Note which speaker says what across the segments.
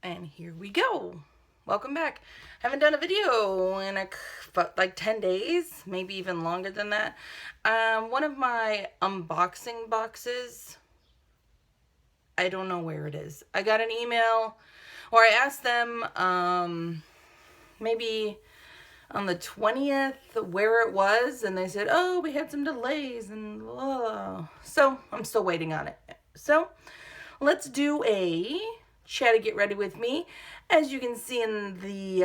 Speaker 1: And here we go. Welcome back. Haven't done a video in like 10 days, maybe even longer than that. One of my unboxing boxes, I don't know where it is. I got an email, or I asked them maybe on the 20th where it was, and they said, oh, we had some delays and blah, blah, blah. So I'm still waiting on it. So let's do a Chatty Get Ready with me. As you can see in the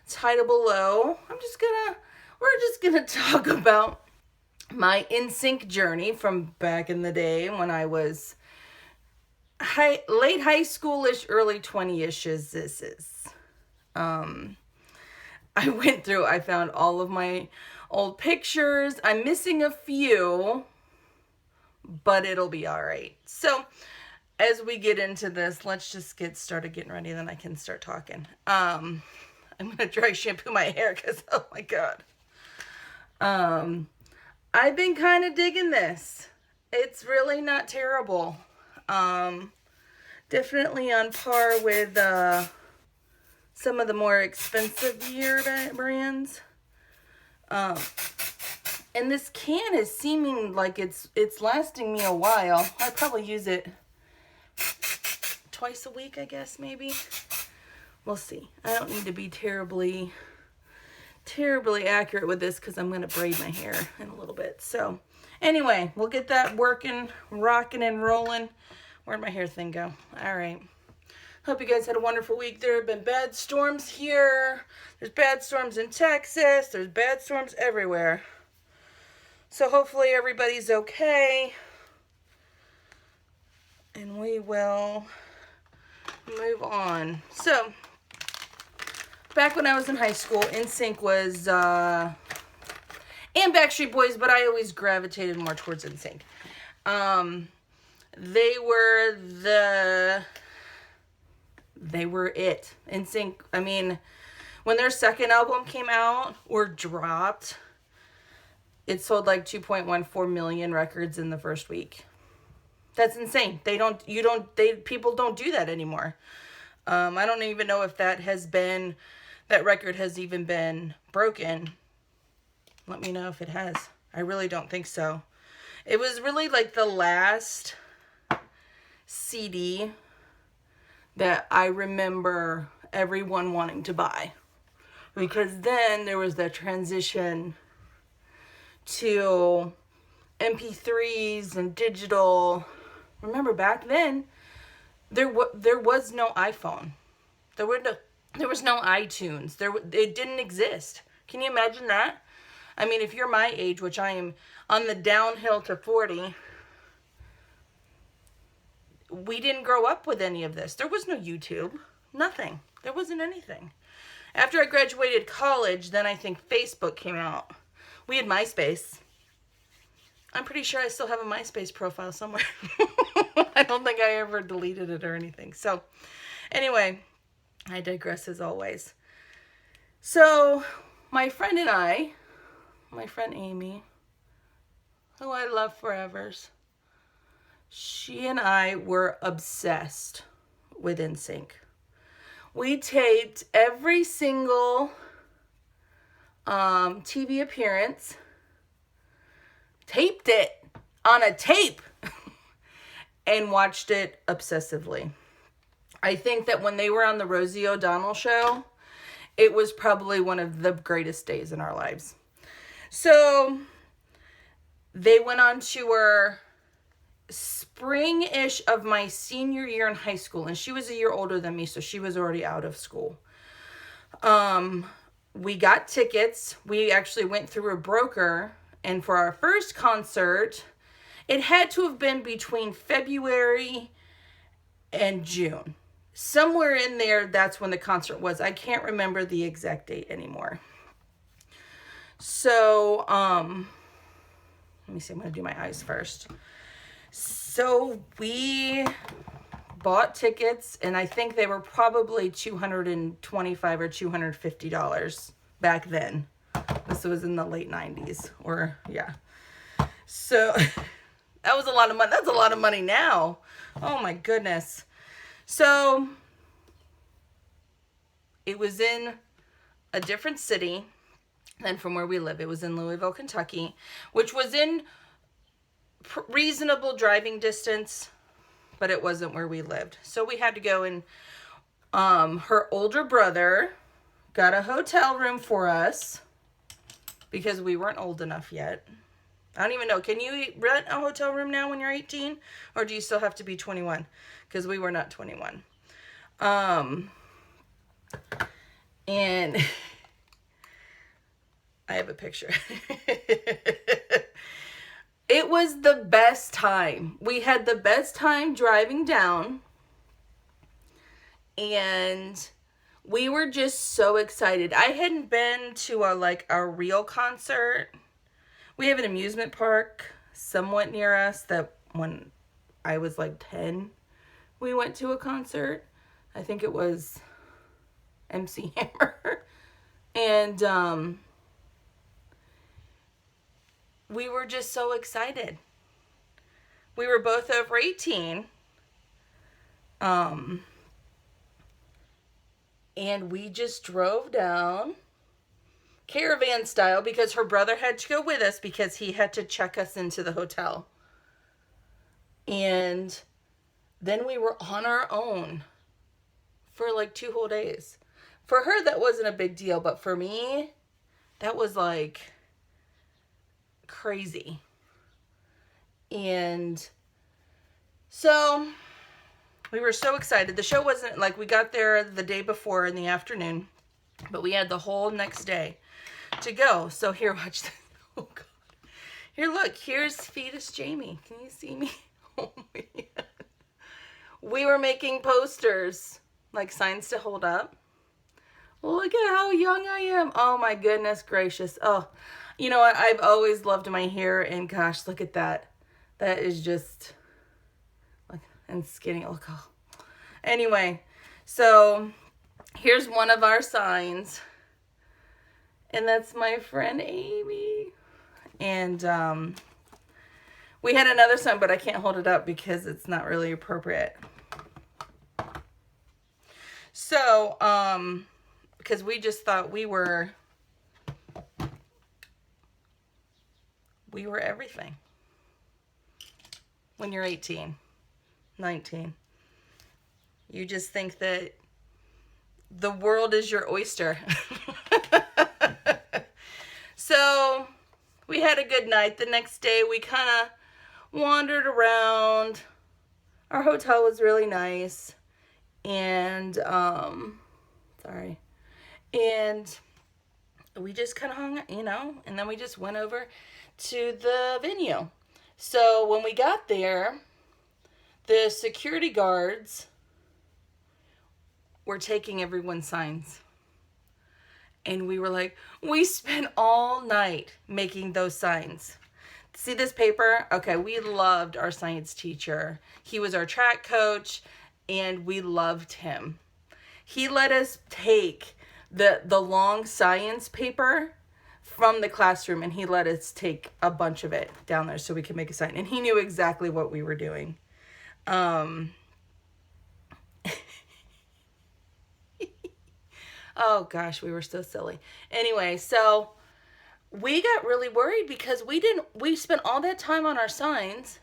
Speaker 1: title below, we're just gonna talk about my NSYNC journey from back in the day when I was late high schoolish, early 20ish as this is. I found all of my old pictures. I'm missing a few, but it'll be all right. So as we get into this, let's just get started getting ready, then I can start talking. I'm going to dry shampoo my hair because, oh my God. I've been kind of digging this. It's really not terrible. Definitely on par with some of the more expensive year brands. And this can is seeming like it's lasting me a while. I probably use it twice a week, I guess, maybe. We'll see. I don't need to be terribly accurate with this because I'm going to braid my hair in a little bit. So anyway, we'll get that working, rocking and rolling. Where'd my hair thing go? All right. Hope you guys had a wonderful week. There have been bad storms here. There's bad storms in Texas. There's bad storms everywhere. So hopefully everybody's okay. And we will move on. So, back when I was in high school, NSYNC was, and Backstreet Boys, but I always gravitated more towards NSYNC. They were it. NSYNC, I mean, when their second album came out or dropped, it sold like 2.14 million records in the first week. That's insane. People don't do that anymore. I don't even know if that record has even been broken. Let me know if it has. I really don't think so. It was really like the last CD that I remember everyone wanting to buy. Because then there was that transition to MP3s and digital. Remember back then, there was no iPhone. There was no iTunes. It didn't exist. Can you imagine that? I mean, if you're my age, which I am on the downhill to 40, we didn't grow up with any of this. There was no YouTube. Nothing. There wasn't anything. After I graduated college, then I think Facebook came out. We had MySpace. I'm pretty sure I still have a MySpace profile somewhere. I don't think I ever deleted it or anything. So, anyway, I digress as always. So, my friend Amy, who I love forevers, she and I were obsessed with NSYNC. We taped every single TV appearance, taped it on a tape, and watched it obsessively. I think that when they were on the Rosie O'Donnell show, it was probably one of the greatest days in our lives. So they went on tour spring-ish of my senior year in high school, and she was a year older than me, so she was already out of school. We got tickets. We actually went through a broker, and for our first concert, it had to have been between February and June. Somewhere in there, that's when the concert was. I can't remember the exact date anymore. So, let me see. I'm going to do my eyes first. So we bought tickets, and I think they were probably $225 or $250 back then. This was in the late 90s, or yeah. So that was a lot of money. That's a lot of money now. Oh my goodness. So It was in a different city than from where we live. It was in Louisville, Kentucky, which was in reasonable driving distance, but it wasn't where we lived. So we had to go, and her older brother got a hotel room for us because we weren't old enough yet. I don't even know. Can you rent a hotel room now when you're 18? Or do you still have to be 21? Because we were not 21. And I have a picture. It was the best time. We had the best time driving down. And we were just so excited. I hadn't been to a real concert. We have an amusement park somewhat near us that when I was like 10, we went to a concert. I think it was MC Hammer. And we were just so excited. We were both over 18. And we just drove down caravan style because her brother had to go with us because he had to check us into the hotel. And then we were on our own for like 2 whole days. For her, that wasn't a big deal, but for me, that was like crazy. And so we were so excited. The show wasn't like, we got there the day before in the afternoon, but we had the whole next day to go. So here, watch this. Oh God. Here, look, here's Fetus Jamie. Can you see me? Oh man. We were making posters, like signs to hold up. Look at how young I am. Oh my goodness gracious. Oh, you know what? I've always loved my hair, and gosh, look at that. That is just, like, and skinny. Look. Oh. Anyway, so here's one of our signs. And that's my friend Amy. And we had another sign, but I can't hold it up because it's not really appropriate. So, because we just thought we were everything. When you're 18, 19, you just think that the world is your oyster. So we had a good night. The next day we kind of wandered around. Our hotel was really nice. And, and we just kind of hung, and then we just went over to the venue. So when we got there, the security guards were taking everyone's signs. And we were like, we spent all night making those signs. See this paper? Okay, we loved our science teacher. He was our track coach, and we loved him. He let us take the long science paper from the classroom, and he let us take a bunch of it down there so we could make a sign. And he knew exactly what we were doing. Oh gosh, we were so silly. Anyway, so we got really worried because we spent all that time on our signs,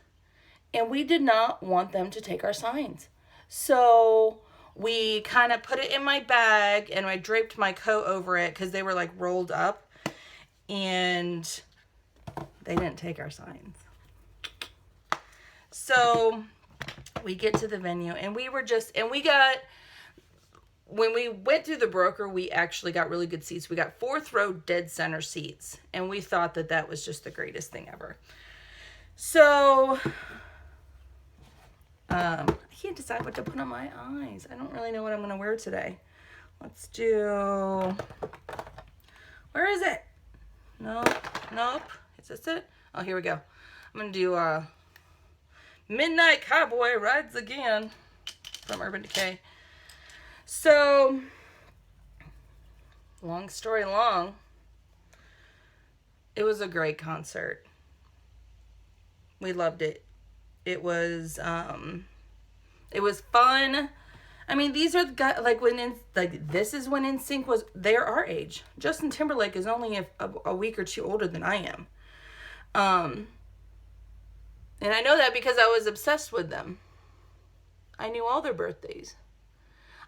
Speaker 1: and we did not want them to take our signs. So we kind of put it in my bag, and I draped my coat over it because they were like rolled up, and they didn't take our signs. So we get to the venue, and when we went through the broker, we actually got really good seats. We got 4th row dead center seats, and we thought that was just the greatest thing ever. So I can't decide what to put on my eyes. I don't really know what I'm going to wear today. Let's do, where is it? Nope. Is this it? Oh, here we go. I'm going to do Midnight Cowboy Rides Again from Urban Decay. So, long story long, it was a great concert. We loved it. It was fun. I mean, these are the guys, like, this is when NSYNC was, they're our age. Justin Timberlake is only a week or two older than I am. And I know that because I was obsessed with them. I knew all their birthdays.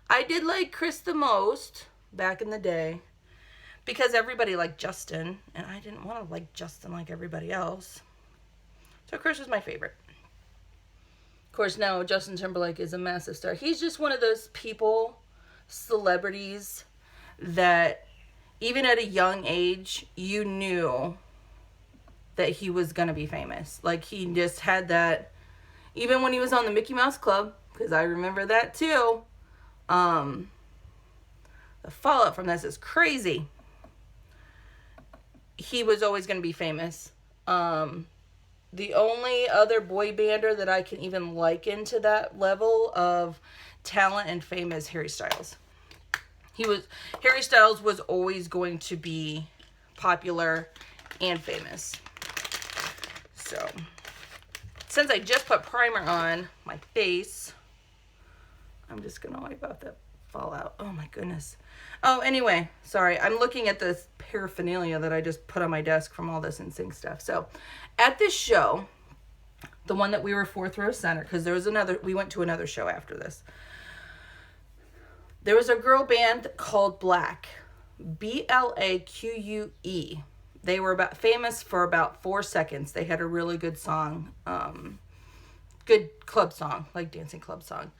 Speaker 1: I did like Chris the most back in the day because everybody liked Justin, and I didn't want to like Justin like everybody else. So Chris was my favorite. Of course, now Justin Timberlake is a massive star. He's just one of those people, celebrities, that even at a young age, you knew that he was going to be famous. Like, he just had that, even when he was on the Mickey Mouse Club, because I remember that too. The fallout from this is crazy. He was always going to be famous. The only other boy bander that I can even liken to that level of talent and fame is Harry Styles. Harry Styles was always going to be popular and famous. So, since I just put primer on my face, I'm just going to wipe out that fallout. Oh my goodness. Oh, anyway, sorry. I'm looking at this paraphernalia that I just put on my desk from all this NSYNC stuff. So, at this show, the one that we were fourth row center, because there was we went to another show after this. There was a girl band called Black, Blaque. They were famous for about 4 seconds. They had a really good song, good club song, like dancing club song.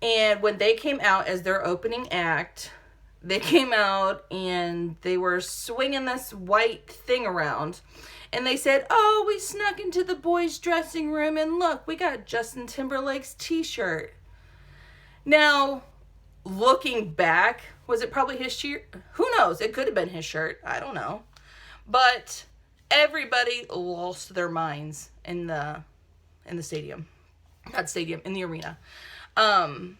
Speaker 1: And when they came out as their opening act, they came out and they were swinging this white thing around. And they said, oh, we snuck into the boys' dressing room and look, we got Justin Timberlake's t-shirt. Now, looking back, was it probably his shirt? Who knows? It could have been his shirt. I don't know. But everybody lost their minds in the stadium. Not stadium, in the arena. And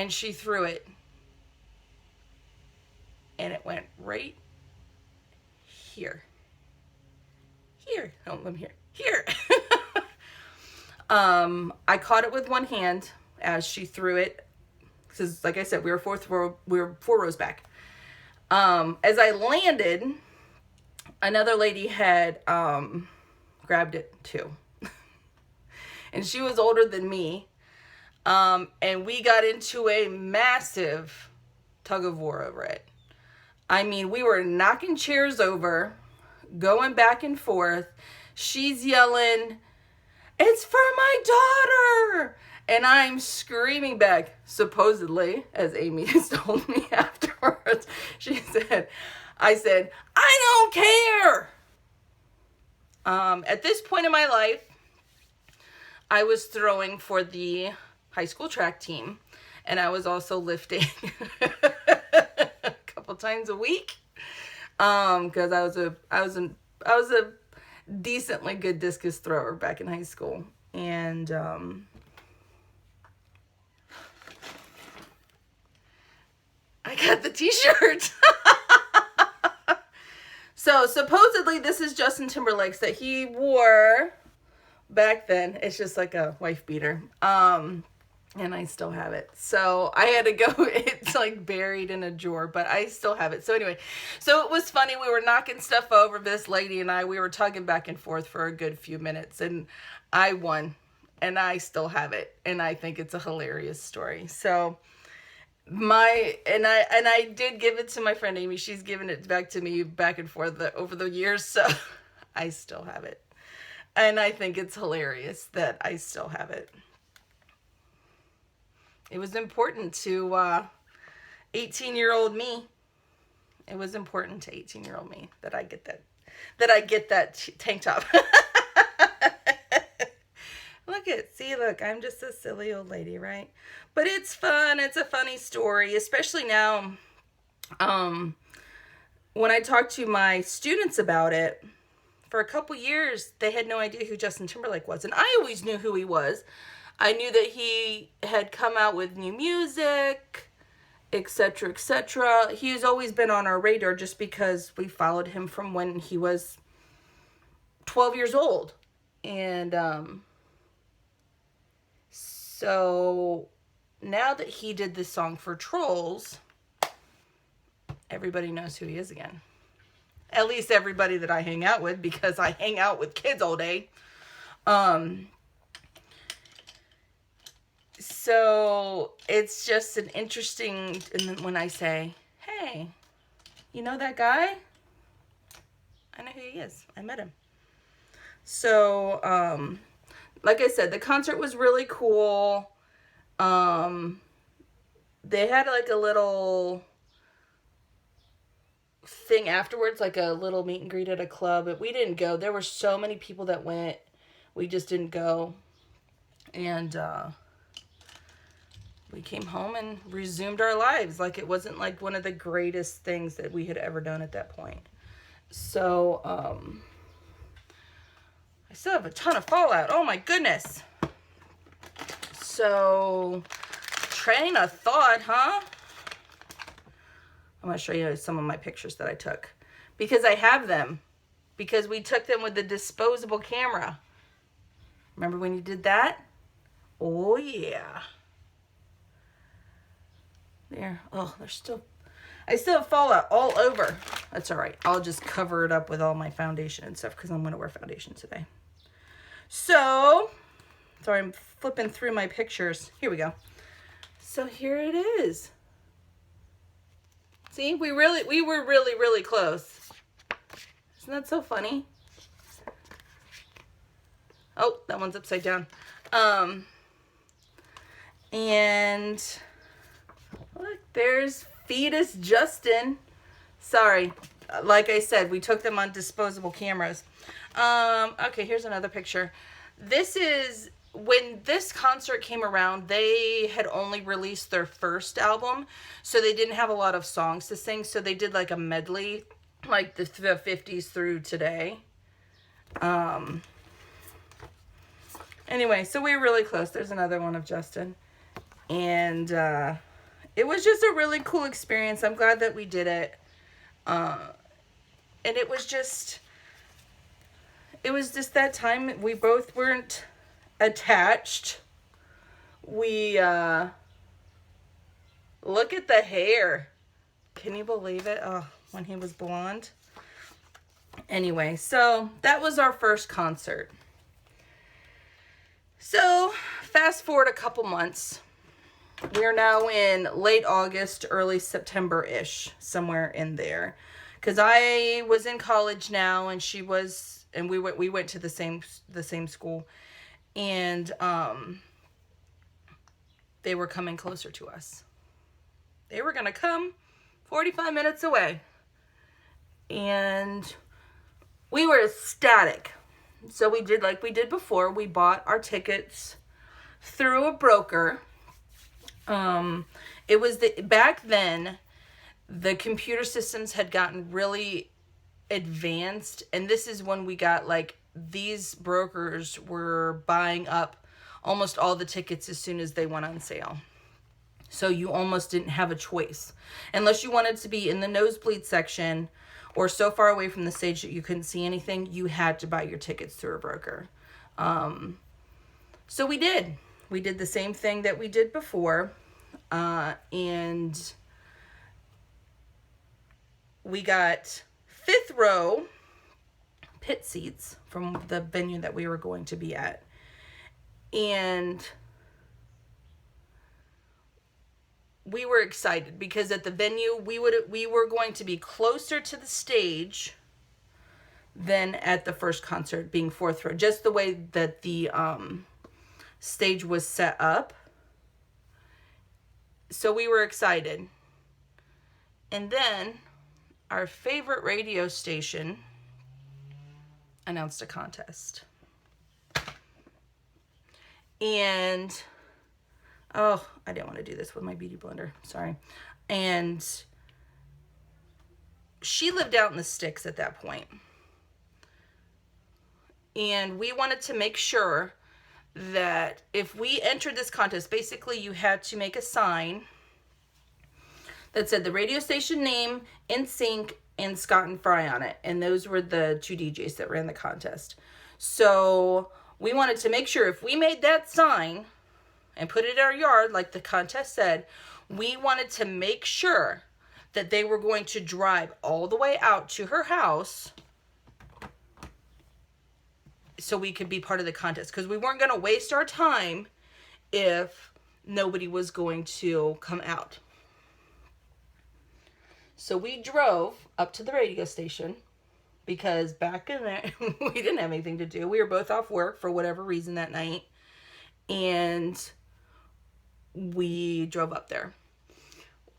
Speaker 1: she threw it. And it went right here. Oh, let me here. I caught it with one hand as she threw it. Because, like I said, we were 4 rows back. As I landed, another lady had grabbed it too. And she was older than me. And we got into a massive tug of war over it. I mean, we were knocking chairs over, going back and forth. She's yelling, it's for my daughter! And I'm screaming back, supposedly, as Amy has told me afterwards. I said, I don't care! At this point in my life, I was throwing for the high school track team, and I was also lifting a couple times a week, because I was a decently good discus thrower back in high school, and I got the t-shirt. So supposedly this is Justin Timberlake's that he wore back then. It's just like a wife beater. And I still have it. So I had to go, it's like buried in a drawer, but I still have it. So anyway, so it was funny. We were knocking stuff over, this lady and we were tugging back and forth for a good few minutes, and I won, and I still have it. And I think it's a hilarious story. So I did give it to my friend Amy. She's given it back to me back and forth over the years. So I still have it. And I think it's hilarious that I still have it. It was important to 18-year-old me. It was important to 18-year-old me that I get that tank top. Look, I'm just a silly old lady, right? But it's fun. It's a funny story, especially now. When I talk to my students about it, for a couple years, they had no idea who Justin Timberlake was. And I always knew who he was. I knew that he had come out with new music, etc., etc. He's always been on our radar just because we followed him from when he was 12 years old. And So now that he did this song for Trolls, everybody knows who he is again. At least everybody that I hang out with, because I hang out with kids all day. So it's just an interesting, and then when I say, hey, you know that guy? I know who he is. I met him. So, like I said, the concert was really cool. They had like a little thing afterwards, like a little meet and greet at a club, but we didn't go. There were so many people that went. We just didn't go. And, we came home and resumed our lives. Like it wasn't like one of the greatest things that we had ever done at that point. So, I still have a ton of fallout. Oh my goodness. So, train of thought, huh? I'm going to show you some of my pictures that I took. Because I have them. Because we took them with the disposable camera. Remember when you did that? Oh yeah. There. Oh, there's still... I still have fallout all over. That's all right. I'll just cover it up with all my foundation and stuff because I'm going to wear foundation today. So, sorry, I'm flipping through my pictures. Here we go. So here it is. See, we were really close. Isn't that so funny? Oh, that one's upside down. And look, there's Fetus Justin. Sorry. Like I said, we took them on disposable cameras. Okay, here's another picture. This is when this concert came around, they had only released their first album, so they didn't have a lot of songs to sing, so they did like a medley, like the 50s through today. Anyway, so we were really close. There's another one of Justin. And it was just a really cool experience. I'm glad that we did it. And it was just that time we both weren't attached. We, look at the hair. Can you believe it? Oh, when he was blonde. Anyway, so that was our first concert. So, fast forward a couple months. We're now in late August, early September-ish, somewhere in there. Because I was in college now, and she was, and we went to the same school. And they were coming closer to us. They were going to come 45 minutes away. And we were ecstatic. So we did like we did before. We bought our tickets through a broker. It was back then, the computer systems had gotten really advanced. And this is when we got like, these brokers were buying up almost all the tickets as soon as they went on sale. So you almost didn't have a choice. Unless you wanted to be in the nosebleed section or so far away from the stage that you couldn't see anything, you had to buy your tickets through a broker. So we did. We did the same thing that we did before. And we got 5th row pit seats from the venue that we were going to be at. And we were excited because at the venue we were going to be closer to the stage than at the first concert, being 4th row, just the way that the stage was set up. So we were excited. And then our favorite radio station announced a contest. And oh, I didn't want to do this with my beauty blender. Sorry. And she lived out in the sticks at that point. And we wanted to make sure that if we entered this contest, basically you had to make a sign that said the radio station name, NSYNC, and Scott and Fry on it. And those were the 2 DJs that ran the contest. So we wanted to make sure if we made that sign, and put it in our yard, like the contest said, we wanted to make sure that they were going to drive all the way out to her house so we could be part of the contest. Because we weren't going to waste our time if nobody was going to come out. So we drove up to the radio station because back in there, we didn't have anything to do. We were both off work for whatever reason that night. And we drove up there.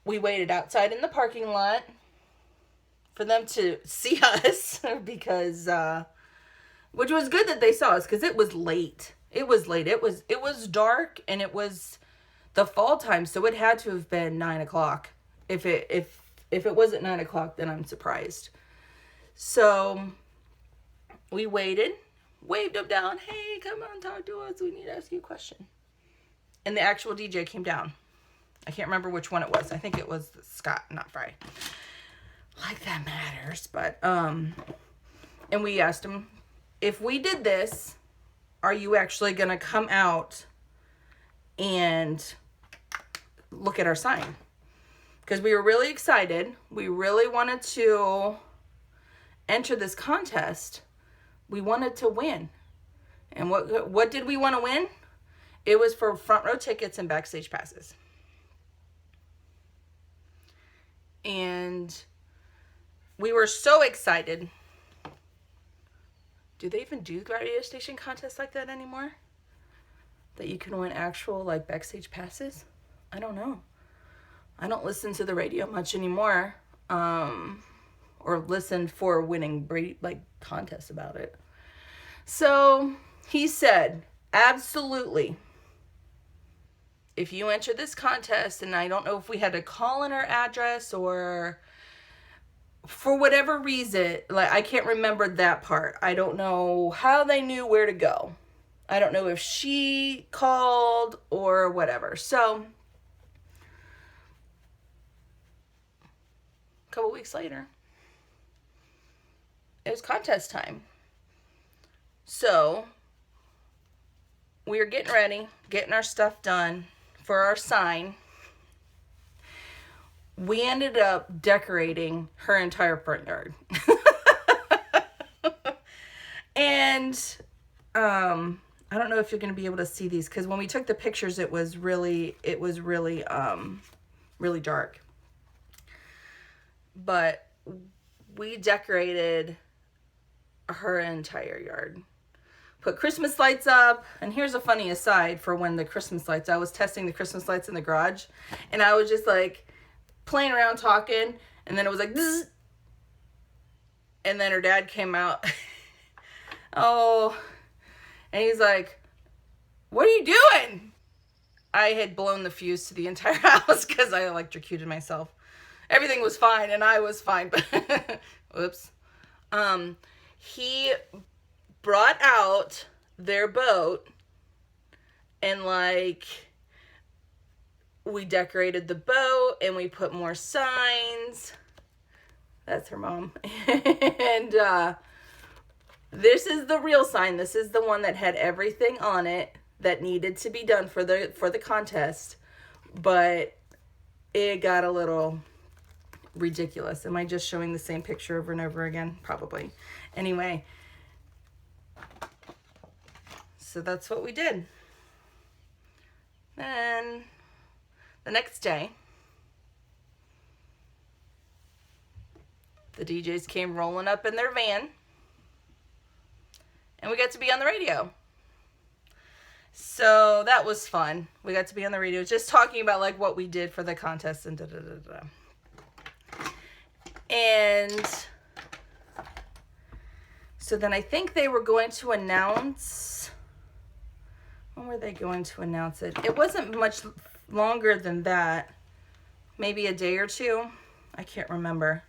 Speaker 1: We waited outside in the parking lot for them to see us because, which was good that they saw us because it was late. It was late. It was dark and it was the fall time. So it had to have been 9 o'clock. If it wasn't 9 o'clock, then I'm surprised. So we waited, waved them down. Hey, come on, talk to us. We need to ask you a question. And the actual DJ came down. I can't remember which one it was. I think it was Scott, not Fry. Like that matters. But, and we asked him, if we did this, are you actually going to come out and look at our sign? Because we were really excited. We really wanted to enter this contest. We wanted to win. And what did we want to win? It was for front row tickets and backstage passes. And we were so excited. Do they even do radio station contests like that anymore? That you can win actual like backstage passes? I don't know. I don't listen to the radio much anymore. Or listen for winning like contests about it. So he said, absolutely. If you enter this contest, and I don't know if we had to call in our address or for whatever reason, like I can't remember that part. I don't know how they knew where to go. I don't know if she called or whatever. So a couple weeks later, it was contest time. So we were getting ready, getting our stuff done for our sign. We ended up decorating her entire front yard. And I don't know if you're going to be able to see these because when we took the pictures, it was really dark. But we decorated her entire yard. Put Christmas lights up, and here's a funny aside for when the Christmas lights, I was testing the Christmas lights in the garage, and I was just like playing around talking, and then it was like zzz, and then her dad came out. Oh, and he's like, what are you doing? I had blown the fuse to the entire house because I electrocuted myself. Everything was fine, and I was fine, but whoops. He brought out their boat and like we decorated the boat and we put more signs. That's her mom. And this is the real sign. This is the one that had everything on it that needed to be done for the contest, but it got a little ridiculous. Am I just showing the same picture over and over again? Probably. Anyway, so that's what we did. Then the next day, the DJs came rolling up in their van, and we got to be on the radio. So that was fun. We got to be on the radio just talking about like what we did for the contest and da-da-da-da. And so then I think they were going to announce, when were they going to announce it? It wasn't much longer than that. Maybe a day or two. I can't remember.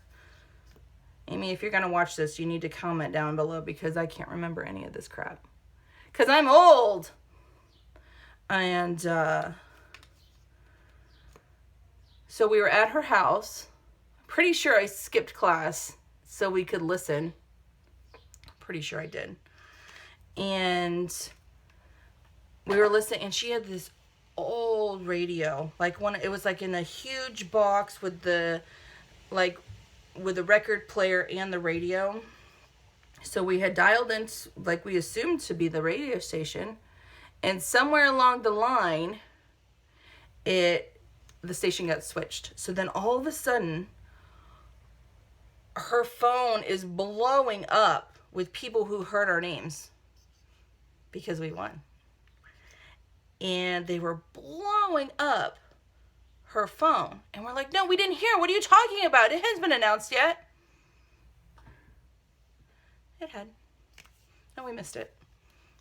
Speaker 1: Amy, if you're going to watch this, you need to comment down below because I can't remember any of this crap. Because I'm old. And so we were at her house. Pretty sure I skipped class so we could listen. Pretty sure I did. And we were listening, and she had this old radio. Like one, it was like in a huge box with the, like, with the record player and the radio. So we had dialed in, like we assumed to be the radio station, and somewhere along the line, the station got switched. So then all of a sudden, her phone is blowing up with people who heard our names because we won. And they were blowing up her phone. And we're like, no, we didn't hear. What are you talking about? It hasn't been announced yet. It had. And we missed it.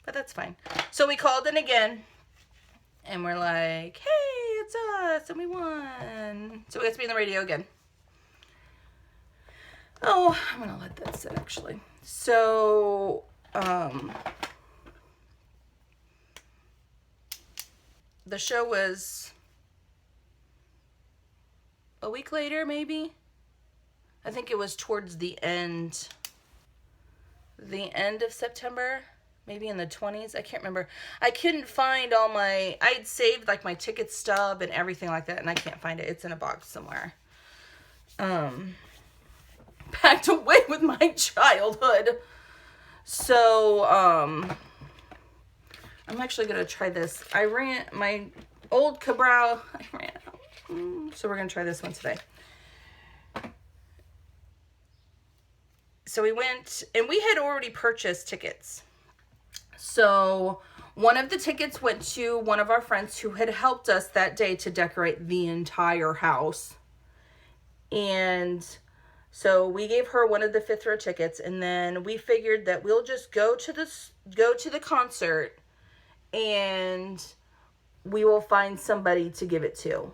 Speaker 1: But that's fine. So we called in again. And we're like, hey, it's us. And we won. So we got to be in the radio again. Oh, I'm going to let that sit, actually. So, the show was a week later, maybe. I think it was towards the end of September, maybe in the 20s. I can't remember. I couldn't find I'd saved like my ticket stub and everything like that, and I can't find it. It's in a box somewhere. Packed away with my childhood. So, I'm actually going to try this. I ran my old Cabral. I ran out. So we're going to try this one today. So we went, and we had already purchased tickets. So one of the tickets went to one of our friends who had helped us that day to decorate the entire house. And so we gave her one of the 5th row tickets, and then we figured that we'll just go to the concert, and we will find somebody to give it to.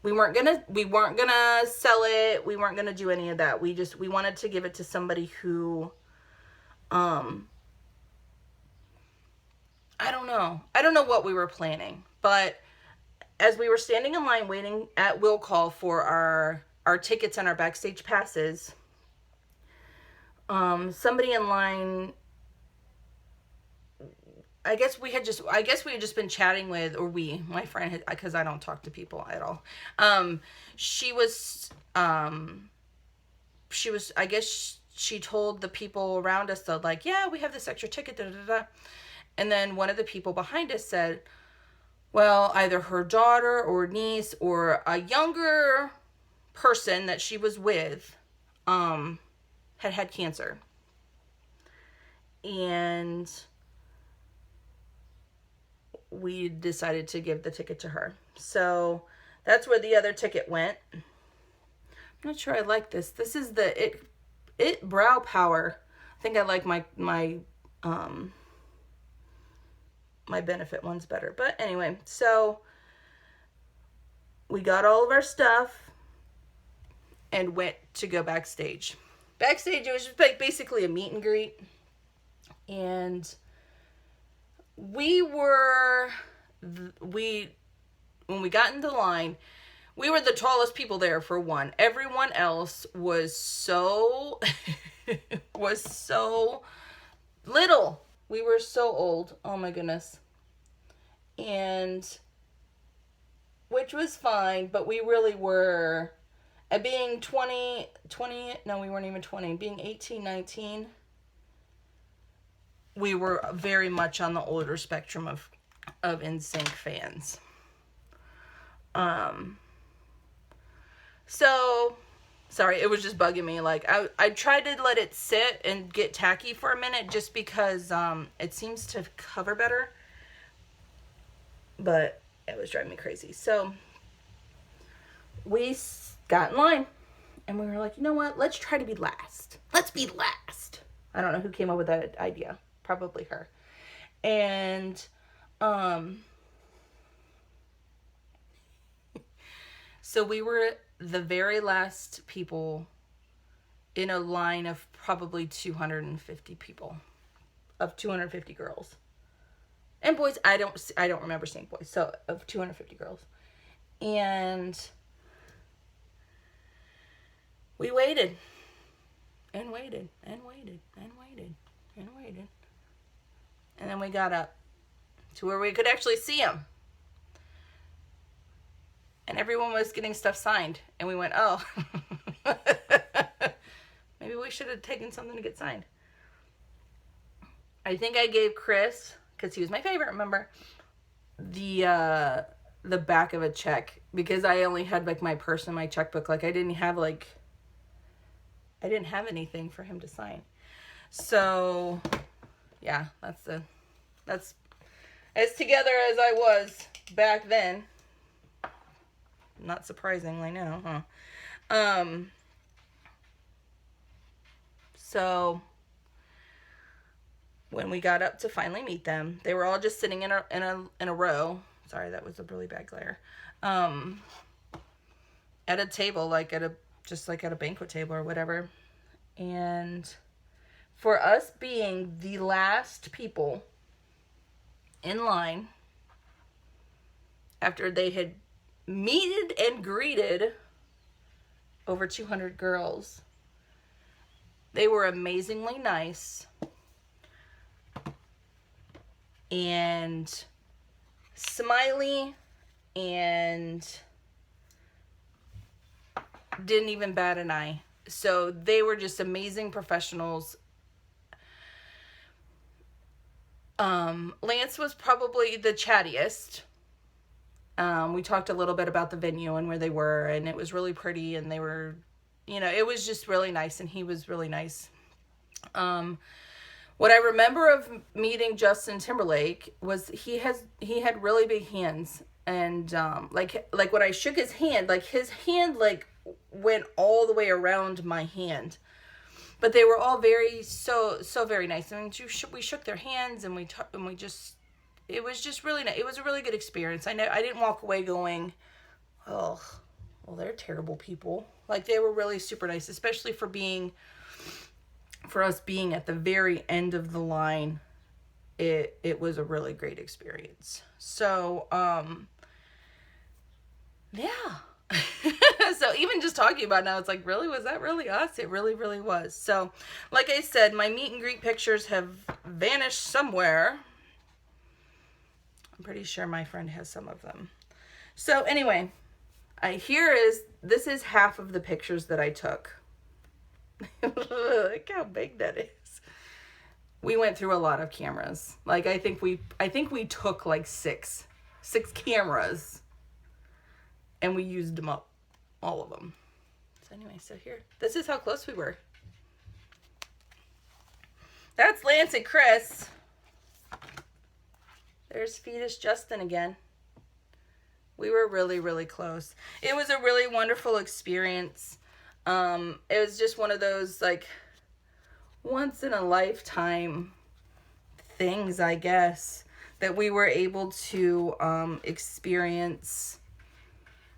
Speaker 1: We weren't gonna sell it. We weren't gonna do any of that. We wanted to give it to somebody who, I don't know what we were planning, but as we were standing in line waiting at will call for our tickets and our backstage passes, somebody in line, I guess we had just been chatting with, or my friend had, because I don't talk to people at all. She told the people around us that, like, yeah, we have this extra ticket, da, da, da. And then one of the people behind us said, well, either her daughter or niece or a younger person that she was with, had cancer. And we decided to give the ticket to her. So that's where the other ticket went. I'm not sure I like this. This is the It Brow Power. I think I like my benefit ones better. But anyway, so we got all of our stuff and went to go backstage. Backstage, it was just like basically a meet and greet. And when we got into line, we were the tallest people there, for one. Everyone else was so little. We were so old. Oh my goodness. And which was fine, but we really were, at being 20, no, we weren't even 20, being 18, 19, we were very much on the older spectrum of NSYNC fans. So, sorry, it was just bugging me. Like, I tried to let it sit and get tacky for a minute just because it seems to cover better. But it was driving me crazy. So, we got in line. And we were like, you know what? Let's try to be last. Let's be last. I don't know who came up with that idea. Probably her. And, so we were the very last people in a line of probably 250 people, of 250 girls and boys. I don't remember seeing boys. So of 250 girls, and we waited and waited and waited and waited and waited. And then we got up to where we could actually see them. and everyone was getting stuff signed. And we went, oh, maybe we should have taken something to get signed. I think I gave Chris, because he was my favorite, remember, the back of a check, because I only had like my purse and my checkbook. Like I didn't have anything for him to sign. So yeah, that's as together as I was back then. Not surprisingly now, huh? So when we got up to finally meet them, they were all just sitting in a row. Sorry, that was a really bad glare. At a table, like at a banquet table or whatever. And for us being the last people in line, after they had meted and greeted over 200 girls, they were amazingly nice and smiley and didn't even bat an eye. So they were just amazing professionals. Lance was probably the chattiest. We talked a little bit about the venue and where they were, and it was really pretty, and they were, it was just really nice, and he was really nice. What I remember of meeting Justin Timberlake was he had really big hands, and like when I shook his hand, like his hand like went all the way around my hand. But they were all so very nice. I mean, we shook their hands, and it was just really nice. It was a really good experience. I didn't walk away going, oh, well, they're terrible people. Like, they were really super nice, especially for us being at the very end of the line. It was a really great experience. So, yeah. So even just talking about it now, it's like, really, was that really us? It really, really was. So, like I said, my meet and greet pictures have vanished somewhere. I'm pretty sure my friend has some of them. So anyway, this is half of the pictures that I took. Look how big that is. We went through a lot of cameras. Like I think we took like six cameras, and we used them up, all of them. So anyway, so here, this is how close we were. That's Lance and Chris. There's Fetus Justin again. We were really, really close. It was a really wonderful experience. It was just one of those, like, once in a lifetime things, I guess, that we were able to experience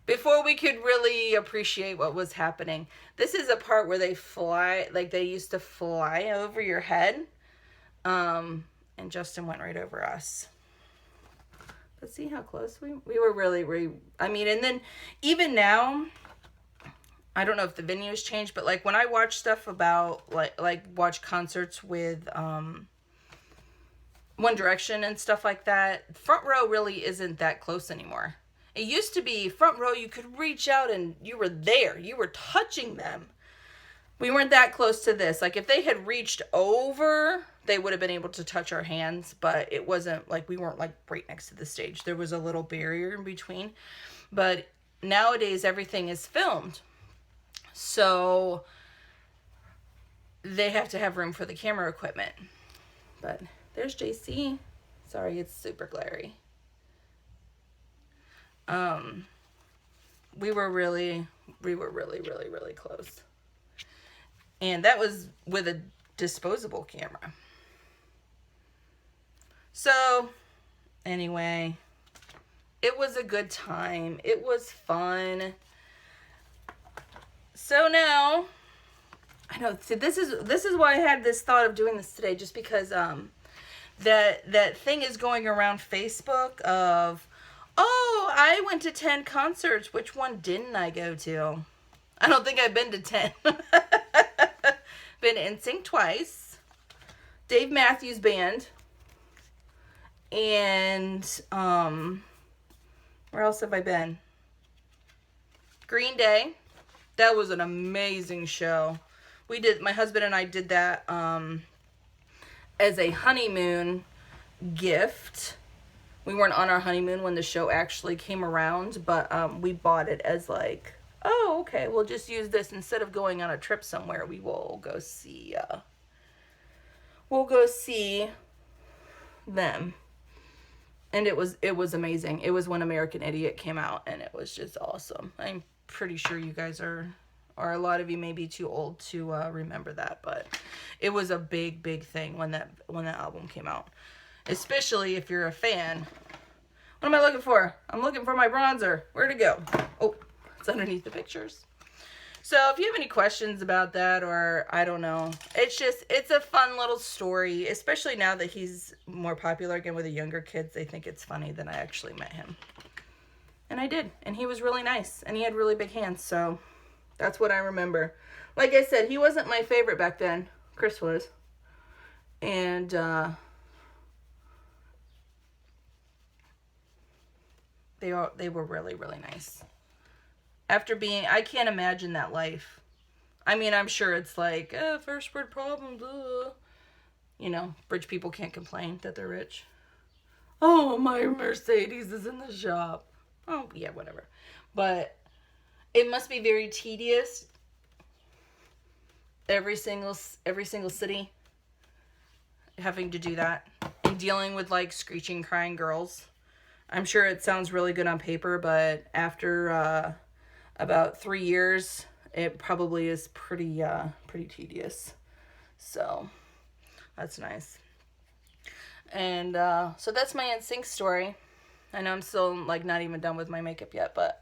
Speaker 1: before we could really appreciate what was happening. This is a part where they fly, like they used to fly over your head. And Justin went right over us. But see how close we were really, I mean, and then even now, I don't know if the venue has changed, but like when I watch stuff about like watch concerts with One Direction and stuff like that, front row really isn't that close anymore. It used to be front row, you could reach out and you were there. You were touching them. We weren't that close to this. Like if they had reached over, they would have been able to touch our hands, but it wasn't like we weren't like right next to the stage. There was a little barrier in between. But nowadays everything is filmed. So they have to have room for the camera equipment. But there's JC. Sorry, it's super glary. We were really, really close. And that was with a disposable camera. So, anyway, it was a good time. It was fun. So now, I know, see, this is why I had this thought of doing this today, just because that thing is going around Facebook of, oh, I went to 10 concerts. Which one didn't I go to? I don't think I've been to 10. Been to NSYNC twice. Dave Matthews Band. And, where else have I been? Green Day. That was an amazing show. My husband and I did that as a honeymoon gift. We weren't on our honeymoon when the show actually came around, but we bought it as like, oh, okay, we'll just use this instead of going on a trip somewhere. We will go see. We'll go see them, and it was amazing. It was when American Idiot came out, and it was just awesome. I'm pretty sure you guys are a lot of you may be too old to remember that, but it was a big thing when that album came out. Especially if you're a fan. What am I looking for? I'm looking for my bronzer. Where'd it go? Oh, it's underneath the pictures. So if you have any questions about that, or I don't know, it's a fun little story, especially now that he's more popular again with the younger kids. They think it's funny that I actually met him. And I did. And he was really nice. And he had really big hands. So that's what I remember. Like I said, he wasn't my favorite back then. Chris was. And, they were really nice. After I can't imagine that life. I mean, I'm sure it's like, first world problems, you know, rich people can't complain that they're rich. Oh, my Mercedes is in the shop. Oh, yeah, whatever. But it must be very tedious. Every single city having to do that. And dealing with, like, screeching, crying girls. I'm sure it sounds really good on paper, but after about 3 years, it probably is pretty tedious. So that's nice. And so that's my NSYNC story. I know I'm still like not even done with my makeup yet, but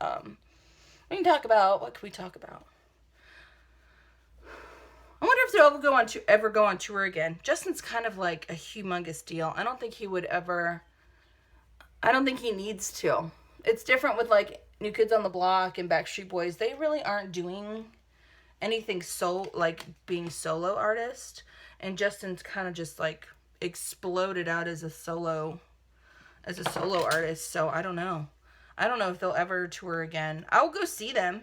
Speaker 1: we can talk about, what can we talk about? I wonder if they'll ever go on tour again. Justin's kind of like a humongous deal. I don't think he needs to. It's different with like New Kids on the Block and Backstreet Boys. They really aren't doing anything like being solo artist. And Justin's kind of just like exploded out as a solo artist. So I don't know. I don't know if they'll ever tour again. I'll go see them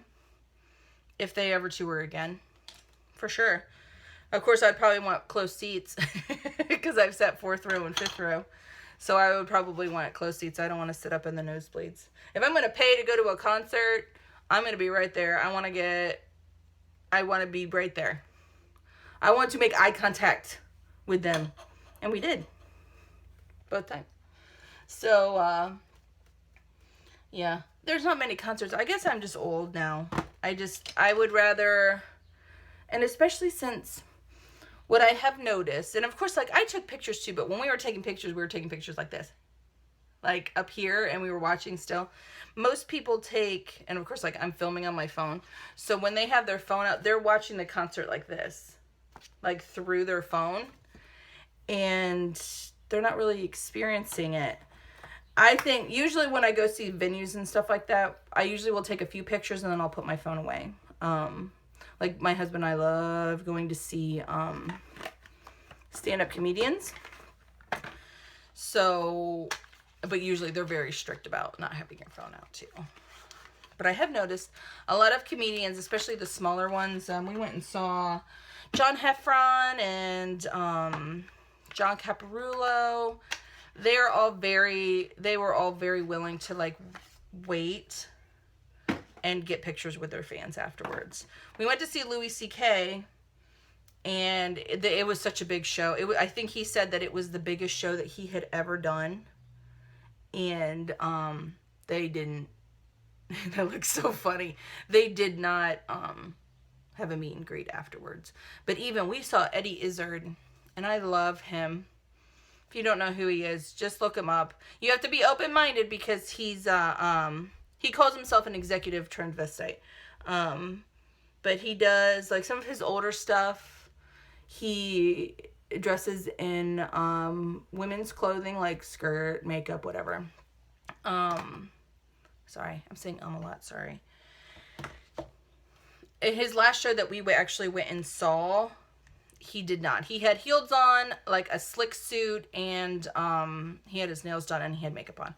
Speaker 1: if they ever tour again. For sure. Of course, I'd probably want close seats because I've sat 4th row and 5th row. So I would probably want close seats. I don't want to sit up in the nosebleeds. If I'm going to pay to go to a concert, I'm going to be right there. I want to be right there. I want to make eye contact with them. And we did. Both times. So, yeah. There's not many concerts. I guess I'm just old now. I would rather, and especially since what I have noticed, and of course, like, I took pictures too, but when we were taking pictures like this. Like, up here, and we were watching still. Most people take, and of course, like, I'm filming on my phone. So when they have their phone out, they're watching the concert like this. Like, through their phone. And they're not really experiencing it. I think, usually when I go see venues and stuff like that, I usually will take a few pictures and then I'll put my phone away. Like, my husband and I love going to see stand-up comedians. So, but usually they're very strict about not having your phone out too. But I have noticed a lot of comedians, especially the smaller ones, we went and saw John Heffron and John Caparulo. They were all very willing to, like, wait and get pictures with their fans afterwards. We went to see Louis C.K., and it was such a big show. I think he said that it was the biggest show that he had ever done. And they didn't, that looks so funny. They did not have a meet and greet afterwards. But even we saw Eddie Izzard, and I love him. If you don't know who he is, just look him up. You have to be open-minded because he's he calls himself an executive transvestite. But he does, like, some of his older stuff. He dresses in women's clothing, like skirt, makeup, whatever. Sorry, I'm saying a lot, sorry. In his last show that we actually went and saw, he did not. He had heels on, like a slick suit, and he had his nails done and he had makeup on.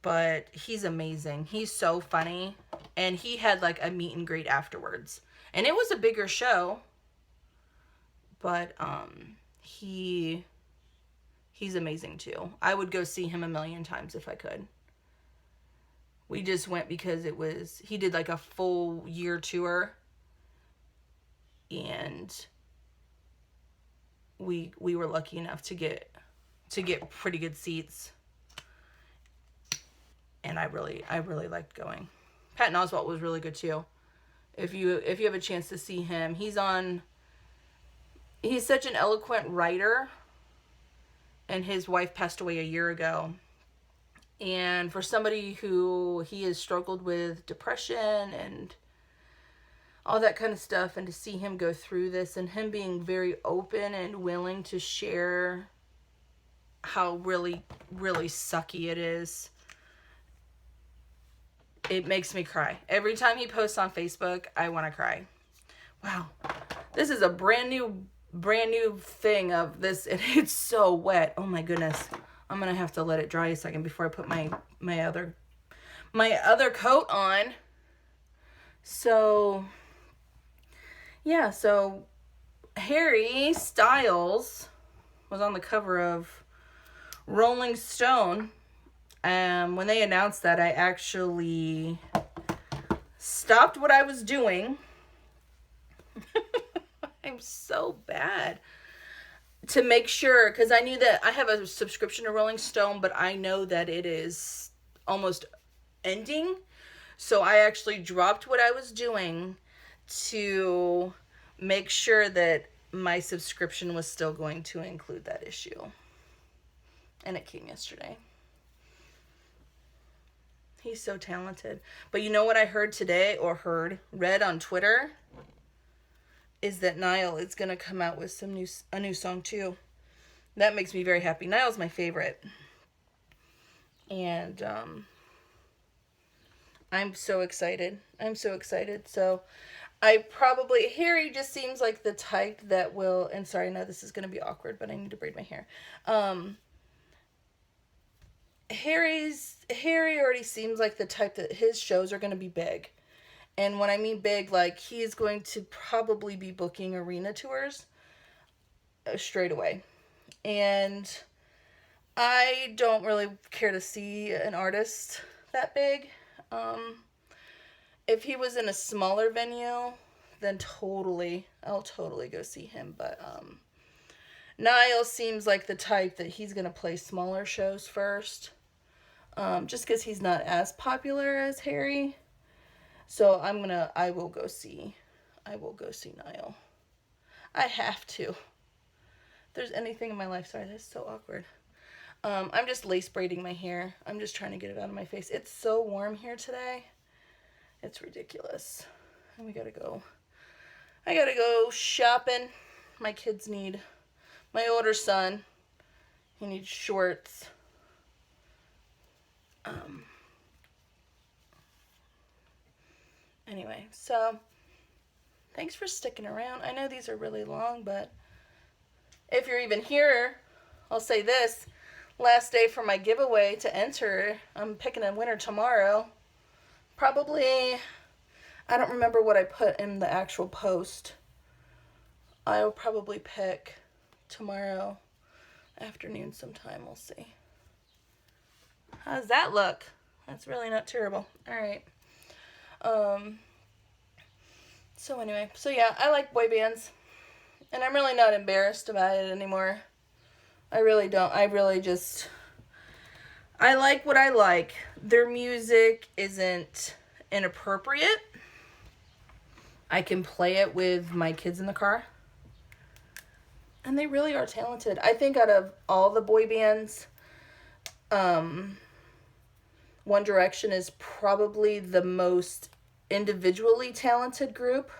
Speaker 1: but he's amazing. He's so funny. And he had like a meet and greet afterwards. And it was a bigger show, but he's amazing too. I would go see him a million times if I could. We just went because he did like a full year tour, and we were lucky enough to get pretty good seats. And I really liked going. Patton Oswalt was really good too. If you have a chance to see him, he's such an eloquent writer, and his wife passed away a year ago. And for somebody who he has struggled with depression and all that kind of stuff, and to see him go through this, and him being very open and willing to share how really, really sucky it is, it makes me cry. Every time he posts on Facebook, I want to cry. Wow. This is a brand new thing of this, and it's so wet. Oh my goodness. I'm going to have to let it dry a second before I put my other coat on. So, yeah, so Harry Styles was on the cover of Rolling Stone. When they announced that, I actually stopped what I was doing. I'm so bad. To make sure, because I knew that I have a subscription to Rolling Stone, but I know that it is almost ending. So I actually dropped what I was doing to make sure that my subscription was still going to include that issue. And it came yesterday. He's so talented. But you know what I heard today, or read on Twitter? Is that Niall is going to come out with a new song too. That makes me very happy. Niall's my favorite. And I'm so excited. So Harry just seems like the type that will, and sorry, no, this is going to be awkward, but I need to braid my hair. Harry already seems like the type that his shows are going to be big. And when I mean big, like, he is going to probably be booking arena tours straight away. And I don't really care to see an artist that big. If he was in a smaller venue, then I'll totally go see him. But Niall seems like the type that he's going to play smaller shows first. Just because he's not as popular as Harry. So I will go see Niall. I have to. If there's anything in my life, sorry, that's so awkward. I'm just lace braiding my hair. I'm just trying to get it out of my face. It's so warm here today. It's ridiculous. And I gotta go shopping. My kids my older son, he needs shorts. Anyway, so thanks for sticking around. I know these are really long, but if you're even here, I'll say this. Last day for my giveaway to enter. I'm picking a winner tomorrow. Probably, I don't remember what I put in the actual post. I will probably pick tomorrow afternoon sometime. We'll see. How does that look? That's really not terrible. All right. So anyway, so yeah, I like boy bands, and I'm really not embarrassed about it anymore. I really don't. I like what I like. Their music isn't inappropriate. I can play it with my kids in the car. And they really are talented. I think out of all the boy bands, One Direction is probably the most individually talented group.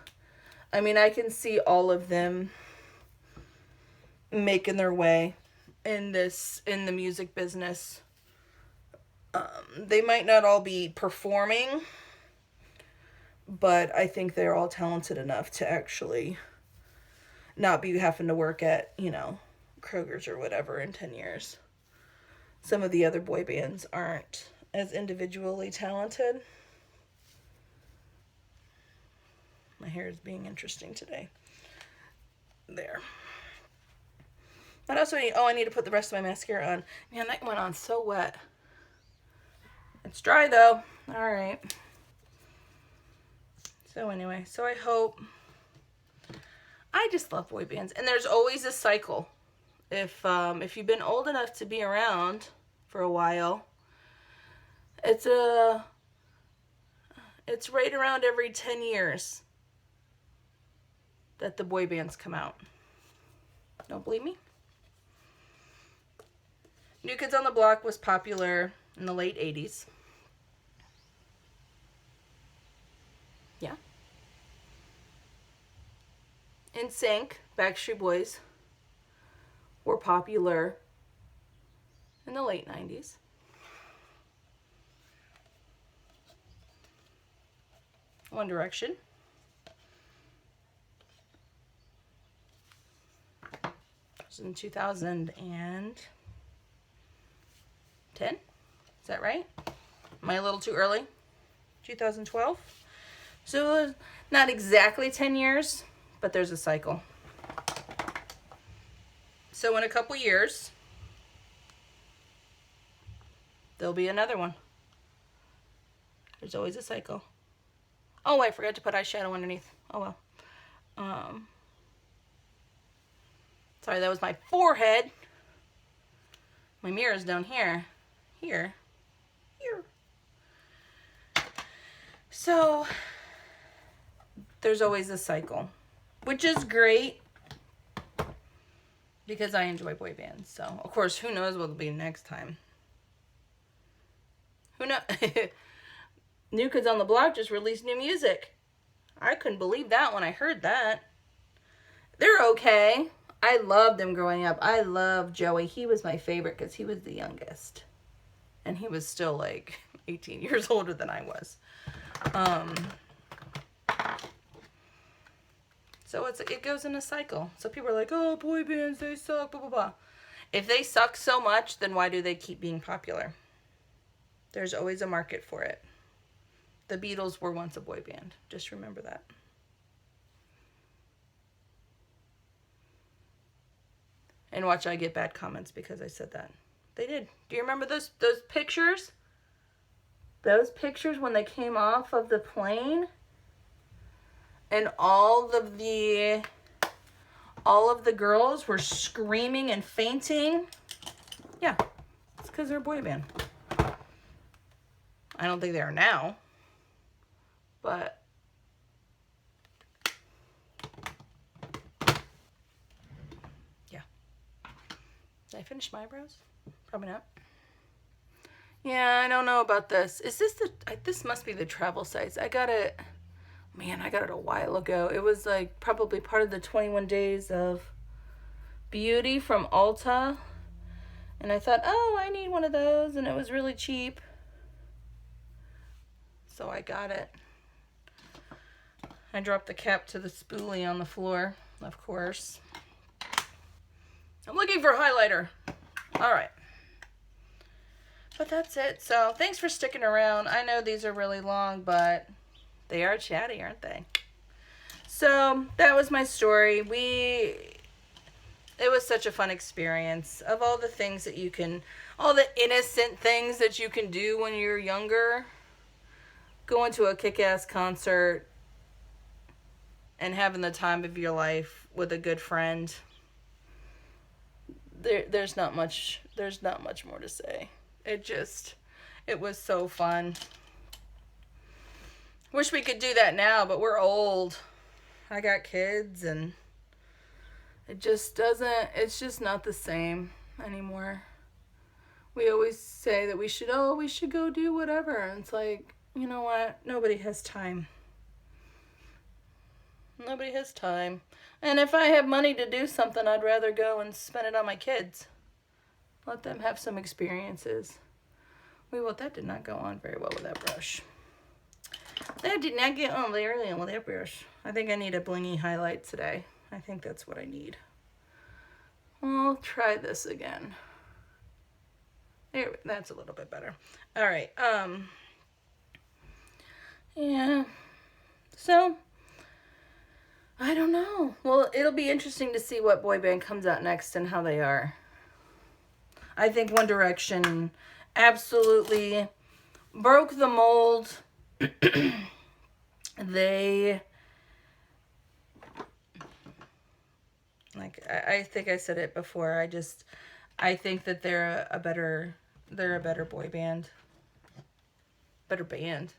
Speaker 1: I mean, I can see all of them making their way in the music business. They might not all be performing, but I think they're all talented enough to actually not be having to work at, Kroger's or whatever in 10 years. Some of the other boy bands aren't as individually talented. My hair is being interesting today. There. What else do I need? Oh, I need to put the rest of my mascara on. Man, that went on so wet. It's dry though. All right. So anyway, so I hope. I just love boy bands, and there's always a cycle. If you've been old enough to be around for a while, it's right around every 10 years that the boy bands come out. Don't believe me? New Kids on the Block was popular in the late 80s. Yeah. NSYNC, Backstreet Boys, were popular in the late 90s. One Direction. It was in 2010. Is that right? Am I a little too early? 2012? So not exactly 10 years, but there's a cycle. So in a couple years, there'll be another one. There's always a cycle. Oh, I forgot to put eyeshadow underneath. Oh well. Sorry, that was my forehead. My mirror's down here. Here. So, there's always a cycle, which is great because I enjoy boy bands. So, of course, who knows what it'll be next time. Who knows? New Kids on the Block just released new music. I couldn't believe that when I heard that. They're okay. I loved them growing up. I loved Joey. He was my favorite because he was the youngest. And he was still like 18 years older than I was. So it goes in a cycle. So people are like, oh, boy bands, they suck, blah, blah, blah. If they suck so much, then why do they keep being popular? There's always a market for it. The Beatles were once a boy band. Just remember that. And watch, I get bad comments because I said that. They did. Do you remember those pictures? Those pictures when they came off of the plane? And all of the girls were screaming and fainting. Yeah, it's because they're a boy band. I don't think they are now, but yeah. Did I finish my eyebrows? Probably not. Yeah, I don't know about this. Is this this must be the travel sites. I got it. Man, I got it a while ago. It was like probably part of the 21 Days of Beauty from Ulta. And I thought, oh, I need one of those. And it was really cheap. So I got it. I dropped the cap to the spoolie on the floor, of course. I'm looking for a highlighter. All right. But that's it. So thanks for sticking around. I know these are really long, but they are chatty, aren't they? So that was my story. It was such a fun experience. Of all the things that you can, all the innocent things that you can do when you're younger, going to a kick-ass concert and having the time of your life with a good friend. There's not much more to say. It was so fun. Wish we could do that now, but we're old. I got kids and it's just not the same anymore. We always say that we should go do whatever. And it's like, you know what? Nobody has time. Nobody has time. And if I have money to do something, I'd rather go and spend it on my kids. Let them have some experiences. That did not go on very well with that brush. That did not get on very well with that brush. I think I need a blingy highlight today. I think that's what I need. I'll try this again. Here, that's a little bit better. All right. Yeah. So, I don't know. Well, it'll be interesting to see what boy band comes out next and how they are. I think One Direction absolutely broke the mold. They, like, I think I said it before. I think that they're a better boy band. Better band.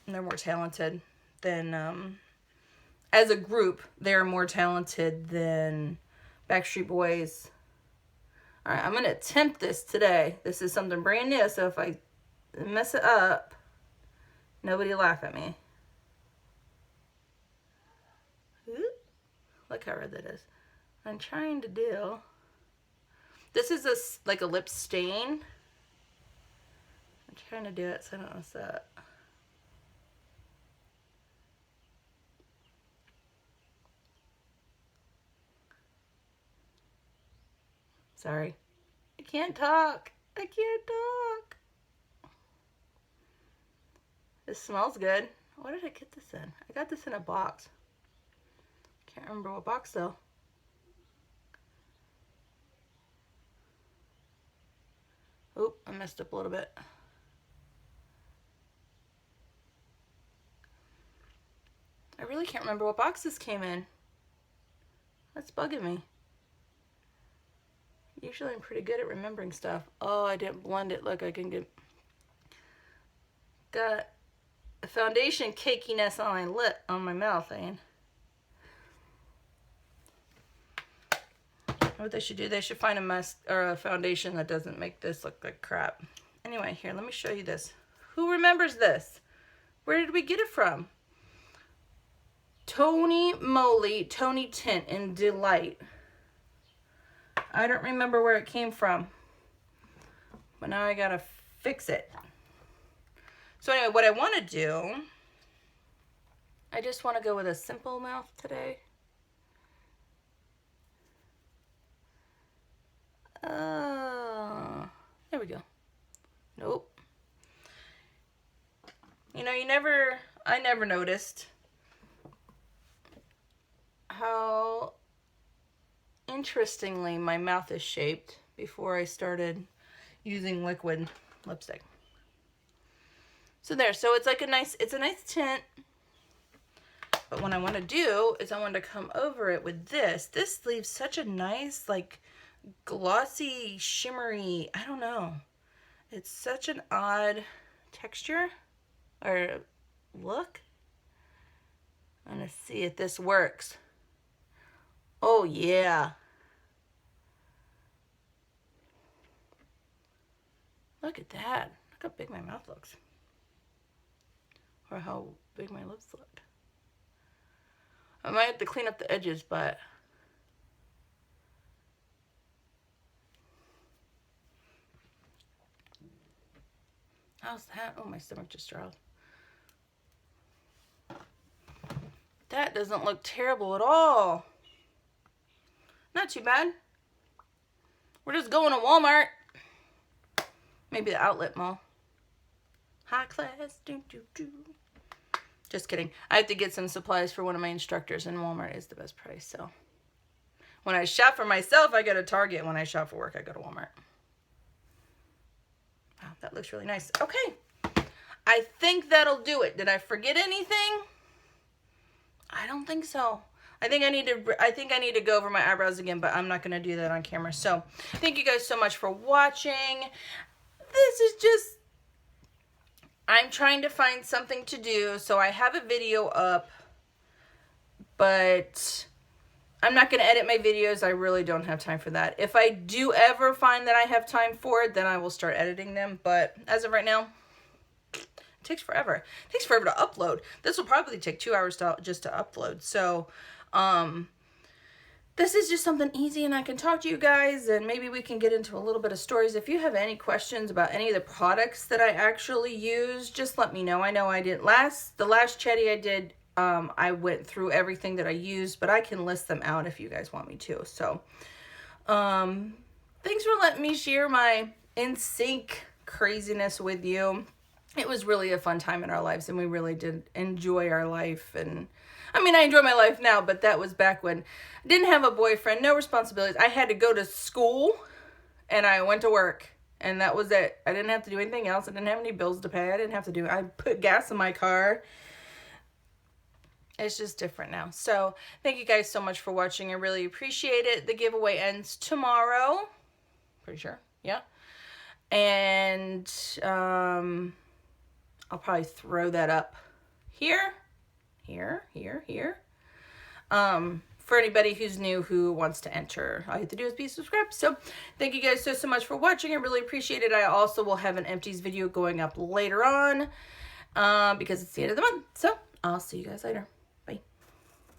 Speaker 1: And they're more talented than, as a group, they're more talented than Backstreet Boys. All right, I'm going to attempt this today. This is something brand new, so if I mess it up, nobody laugh at me. Look how red that is. I'm trying to do... This is like a lip stain. I'm trying to do it so I don't mess up. Sorry. I can't talk. I can't talk. This smells good. Where did I get this in? I got this in a box. Can't remember what box though. Oh, I messed up a little bit. I really can't remember what box this came in. That's bugging me. Usually I'm pretty good at remembering stuff. Oh, I didn't blend it. Look, I can get... Got a foundation cakiness on my lip, on my mouth, Anne. What they should do, they should find a mask or a foundation that doesn't make this look like crap. Anyway, here, let me show you this. Who remembers this? Where did we get it from? Tony Moly, Tony Tint in Delight. I don't remember where it came from, but now I gotta fix it. So anyway, what I want to do, I just want to go with a simple mouth today. There we go. Nope. You know, I never noticed how interestingly my mouth is shaped before I started using liquid lipstick. So there, so it's like it's a nice tint. But what I want to do is I want to come over it with this. This leaves such a nice, like, glossy, shimmery, I don't know. It's such an odd texture or look. I'm going to see if this works. Oh, yeah. Look at that. Look how big my mouth looks. Or how big my lips look. I might have to clean up the edges, but... How's that? Oh, my stomach just growled. That doesn't look terrible at all. Not too bad. We're just going to Walmart. Maybe the outlet mall. High class. Doo, doo, doo. Just kidding. I have to get some supplies for one of my instructors, and Walmart is the best price. So when I shop for myself, I go to Target. When I shop for work, I go to Walmart. Wow, that looks really nice. Okay. I think that'll do it. Did I forget anything? I don't think so. I think I need to go over my eyebrows again, but I'm not going to do that on camera. So, thank you guys so much for watching. This is just, I'm trying to find something to do. So, I have a video up, but I'm not going to edit my videos. I really don't have time for that. If I do ever find that I have time for it, then I will start editing them. But as of right now, it takes forever. It takes forever to upload. This will probably take 2 hours just to upload. So, this is just something easy, and I can talk to you guys, and maybe we can get into a little bit of stories. If you have any questions about any of the products that I actually use, just let me know. I know I did the last Chatty I did, I went through everything that I used, but I can list them out if you guys want me to. So, thank thanks for letting me share my NSYNC craziness with you. It was really a fun time in our lives, and we really did enjoy our life. And I mean, I enjoy my life now, but that was back when I didn't have a boyfriend, no responsibilities. I had to go to school, and I went to work, and that was it. I didn't have to do anything else. I didn't have any bills to pay. I put gas in my car. It's just different now. So thank you guys so much for watching. I really appreciate it. The giveaway ends tomorrow. Pretty sure. Yeah. And I'll probably throw that up here. For anybody who's new who wants to enter, all you have to do is be subscribed. So thank you guys so much for watching. I really appreciate it. I also will have an empties video going up later on because it's the end of the month. So I'll see you guys later.